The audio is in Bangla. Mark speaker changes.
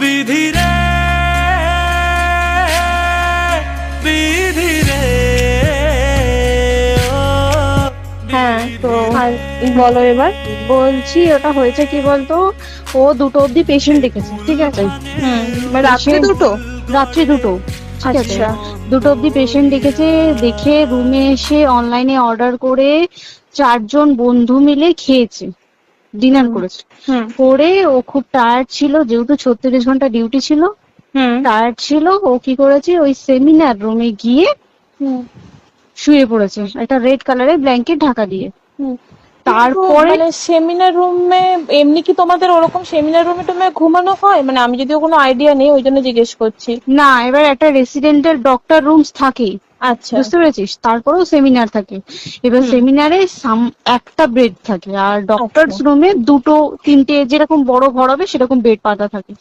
Speaker 1: বিধি রে, বিধি রে, ও
Speaker 2: হ্যাঁ, তো
Speaker 3: আর বলো এবার।
Speaker 2: বলছি ওটা হয়েছে কি বলতো, ও 2টো অব্দি পেশেন্ট দেখেছে, ঠিক আছে?
Speaker 3: রাত্রে দুটো?
Speaker 2: রাত্রি 2টো, ঠিক আছে?
Speaker 3: আচ্ছা।
Speaker 2: 2টো অব্দি পেশেন্ট দেখেছে, দেখে রুমে এসে অনলাইনে অর্ডার করে 4জন বন্ধু মিলে খেয়েছে, ডিনার করেছে। করে ও খুব টায়ার্ড ছিল, যেহেতু 36 ঘন্টা ডিউটি ছিল, টায়ার্ড ছিল। ও কি করেছে, ওই সেমিনার রুমে গিয়ে শুয়ে পড়েছে একটা রেড কালারের ব্ল্যাঙ্কেট ঢাকা দিয়ে। তারপরে
Speaker 3: মানে সেমিনার রুমে এমনি কি তোমাদের ওরকম সেমিনার রুমে টুমে ঘুমানো হয়? মানে আমি যদিও কোনো আইডিয়া নেই, ওই জন্য জিজ্ঞেস করছি।
Speaker 2: না, এবার একটা রেসিডেন্টের ডক্টর রুমস থাকে,
Speaker 3: আচ্ছা।
Speaker 2: বুঝতে পেরেছিস? তারপরেও সেমিনার থাকে। এবার সেমিনারে একটা বেড থাকে, আর ডক্টরস রুমে 2টো 3টে যেরকম বড় ঘর হবে সেরকম বেড পাতা থাকে।